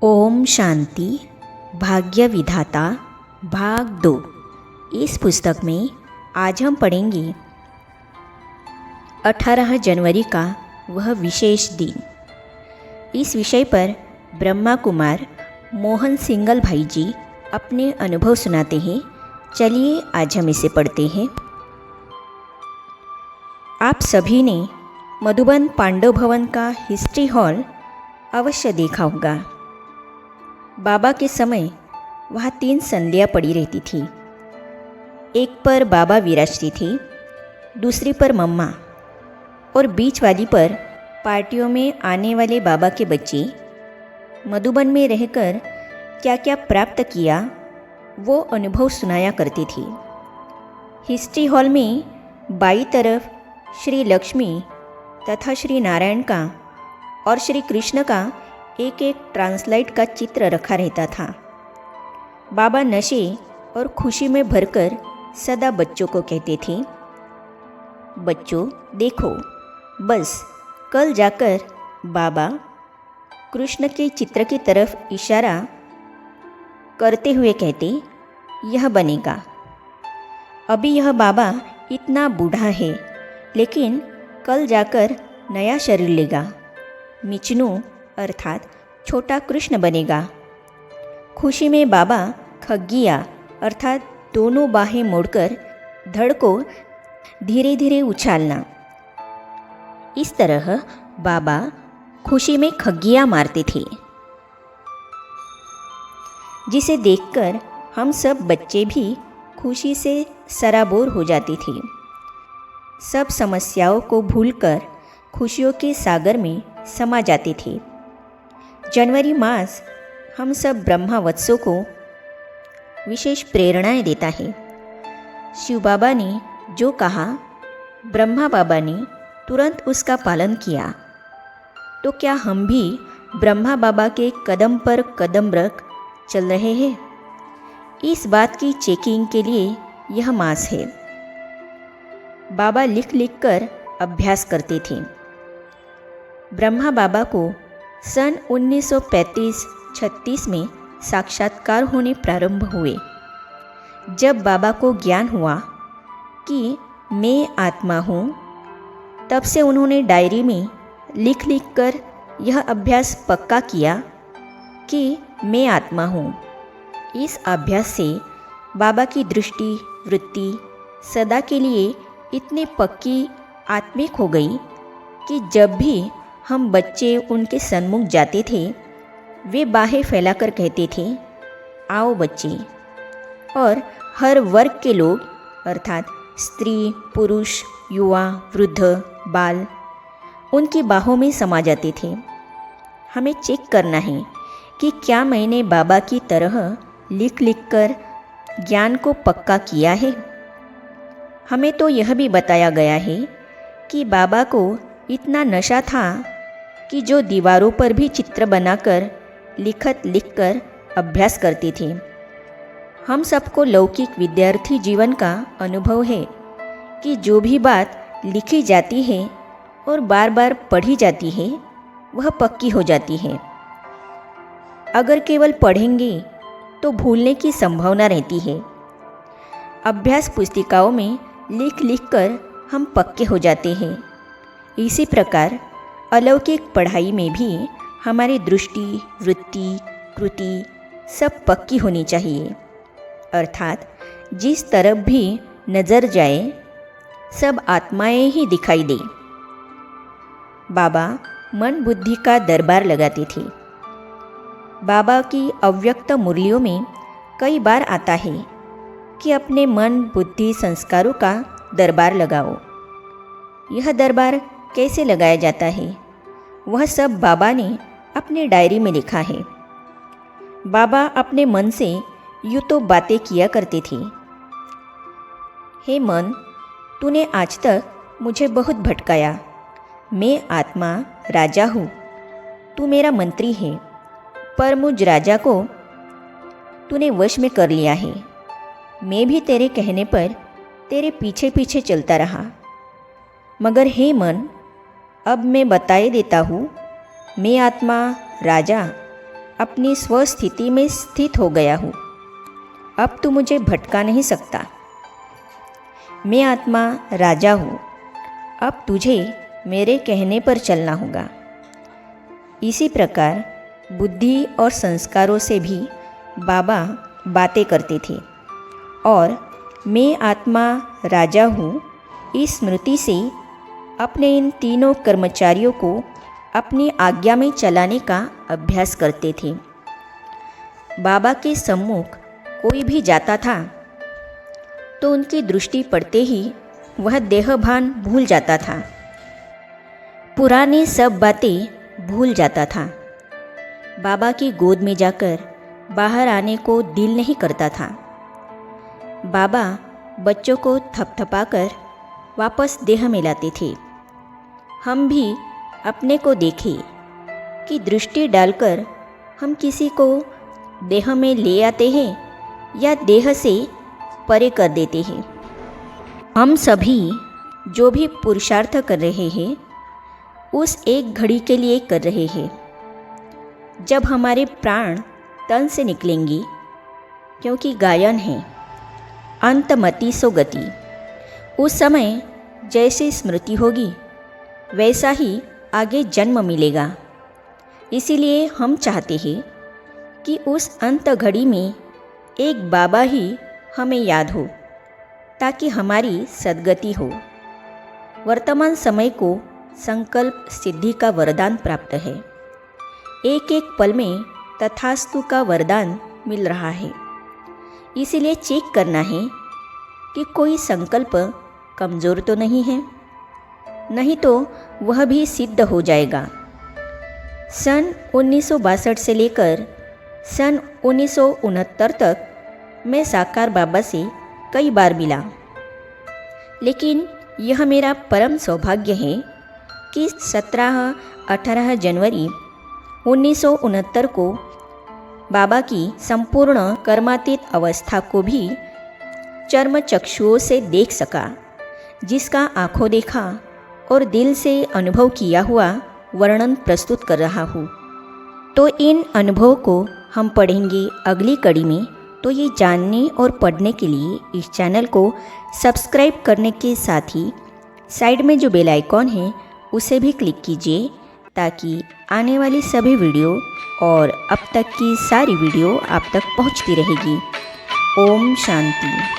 ओम शांति भाग्य विधाता भाग 2। इस पुस्तक में आज हम पढ़ेंगे 18 जनवरी का वह विशेष दिन। इस विषय पर ब्रह्मा कुमार मोहन सिंगल भाई जी अपने अनुभव सुनाते हैं। चलिए आज हम इसे पढ़ते हैं। आप सभी ने मधुबन पांडव भवन का हिस्ट्री हॉल अवश्य देखा होगा। बाबा के समय वहाँ 3 संध्या पड़ी रहती थी। एक पर बाबा विराजती थे, दूसरी पर मम्मा और बीच वाली पर पार्टियों में आने वाले बाबा के बच्चे मधुबन में रहकर क्या क्या प्राप्त किया वो अनुभव सुनाया करते थे। हिस्ट्री हॉल में बाईं तरफ श्री लक्ष्मी तथा श्री नारायण का और श्री कृष्ण का एक एक ट्रांसलाइट का चित्र रखा रहता था। बाबा नशे और खुशी में भरकर सदा बच्चों को कहते थे, बच्चों देखो, बस कल जाकर बाबा कृष्ण के चित्र की तरफ इशारा करते हुए कहते, यह बनेगा। अभी यह बाबा इतना बूढ़ा है, लेकिन कल जाकर नया शरीर लेगा। मिचनू अर्थात छोटा कृष्ण बनेगा। खुशी में बाबा खग्गिया अर्थात दोनों बाहें मोड़कर धड़ को धीरे धीरे उछालना। इस तरह बाबा खुशी में खग्गिया मारते थे, जिसे देखकर हम सब बच्चे भी खुशी से सराबोर हो जाते थे। सब समस्याओं को भूलकर खुशियों के सागर में समा जाते थे। जनवरी मास हम सब ब्रह्मा वत्सों को विशेष प्रेरणाएं देता है। शिव बाबा ने जो कहा, ब्रह्मा बाबा ने तुरंत उसका पालन किया। तो क्या हम भी ब्रह्मा बाबा के कदम पर कदम रख चल रहे हैं? इस बात की चेकिंग के लिए यह मास है। बाबा लिख लिख कर अभ्यास करते थे। ब्रह्मा बाबा को सन 1935-36 में साक्षात्कार होने प्रारंभ हुए। जब बाबा को ज्ञान हुआ कि मैं आत्मा हूँ, तब से उन्होंने डायरी में लिख लिख कर यह अभ्यास पक्का किया कि मैं आत्मा हूँ। इस अभ्यास से बाबा की दृष्टि वृत्ति सदा के लिए इतनी पक्की आत्मिक हो गई कि जब भी हम बच्चे उनके सन्मुख जाते थे, वे बाहें फैलाकर कहते थे, आओ बच्चे। और हर वर्ग के लोग अर्थात स्त्री पुरुष युवा वृद्ध बाल उनकी बाहों में समा जाते थे। हमें चेक करना है कि क्या मैंने बाबा की तरह लिख लिख कर ज्ञान को पक्का किया है। हमें तो यह भी बताया गया है कि बाबा को इतना नशा था कि जो दीवारों पर भी चित्र बनाकर लिखत लिखकर अभ्यास करते थे। हम सबको लौकिक विद्यार्थी जीवन का अनुभव है कि जो भी बात लिखी जाती है और बार बार पढ़ी जाती है, वह पक्की हो जाती है। अगर केवल पढ़ेंगे तो भूलने की संभावना रहती है। अभ्यास पुस्तिकाओं में लिख लिख कर हम पक्के हो जाते हैं। इसी प्रकार अलौकिक पढ़ाई में भी हमारी दृष्टि वृत्ति कृति सब पक्की होनी चाहिए। अर्थात जिस तरफ भी नज़र जाए सब आत्माएं ही दिखाई दे। बाबा मन बुद्धि का दरबार लगाते थे। बाबा की अव्यक्त मुरलियों में कई बार आता है कि अपने मन बुद्धि संस्कारों का दरबार लगाओ। यह दरबार कैसे लगाया जाता है, वह सब बाबा ने अपने डायरी में लिखा है। बाबा अपने मन से यूँ तो बातें किया करते थे, हे मन, तूने आज तक मुझे बहुत भटकाया। मैं आत्मा राजा हूँ, तू मेरा मंत्री है, पर मुझ राजा को तूने वश में कर लिया है। मैं भी तेरे कहने पर तेरे पीछे पीछे चलता रहा। मगर हे मन, अब मैं बताए देता हूँ, मैं आत्मा राजा अपनी स्वस्थिति में स्थित हो गया हूँ। अब तू मुझे भटका नहीं सकता। मैं आत्मा राजा हूँ। अब तुझे मेरे कहने पर चलना होगा। इसी प्रकार बुद्धि और संस्कारों से भी बाबा बातें करते थे और मैं आत्मा राजा हूँ इस स्मृति से अपने इन तीनों कर्मचारियों को अपनी आज्ञा में चलाने का अभ्यास करते थे। बाबा के सम्मुख कोई भी जाता था तो उनकी दृष्टि पड़ते ही वह देहभान भूल जाता था, पुरानी सब बातें भूल जाता था। बाबा की गोद में जाकर बाहर आने को दिल नहीं करता था। बाबा बच्चों को थपथपाकर वापस देह में लाते थे। हम भी अपने को देखें कि दृष्टि डालकर हम किसी को देह में ले आते हैं या देह से परे कर देते हैं। हम सभी जो भी पुरुषार्थ कर रहे हैं उस एक घड़ी के लिए कर रहे हैं। जब हमारे प्राण तन से निकलेंगे, क्योंकि गायन है अंतमति सो गति, उस समय जैसी स्मृति होगी वैसा ही आगे जन्म मिलेगा। इसीलिए हम चाहते हैं कि उस अंत घड़ी में एक बाबा ही हमें याद हो ताकि हमारी सद्गति हो। वर्तमान समय को संकल्प सिद्धि का वरदान प्राप्त है। एक एक पल में तथास्तु का वरदान मिल रहा है। इसीलिए चेक करना है कि कोई संकल्प कमज़ोर तो नहीं है, नहीं तो वह भी सिद्ध हो जाएगा। सन 1962 से लेकर सन 1969 तक मैं साकार बाबा से कई बार मिला, लेकिन यह मेरा परम सौभाग्य है कि 17-18 जनवरी 1969 को बाबा की संपूर्ण कर्मातीत अवस्था को भी चर्म चक्षुओं से देख सका, जिसका आंखों देखा और दिल से अनुभव किया हुआ वर्णन प्रस्तुत कर रहा हूँ। तो इन अनुभव को हम पढ़ेंगे अगली कड़ी में। तो ये जानने और पढ़ने के लिए इस चैनल को सब्सक्राइब करने के साथ ही साइड में जो बेल आइकॉन है उसे भी क्लिक कीजिए, ताकि आने वाली सभी वीडियो और अब तक की सारी वीडियो आप तक पहुंचती रहेगी। ओम शांति।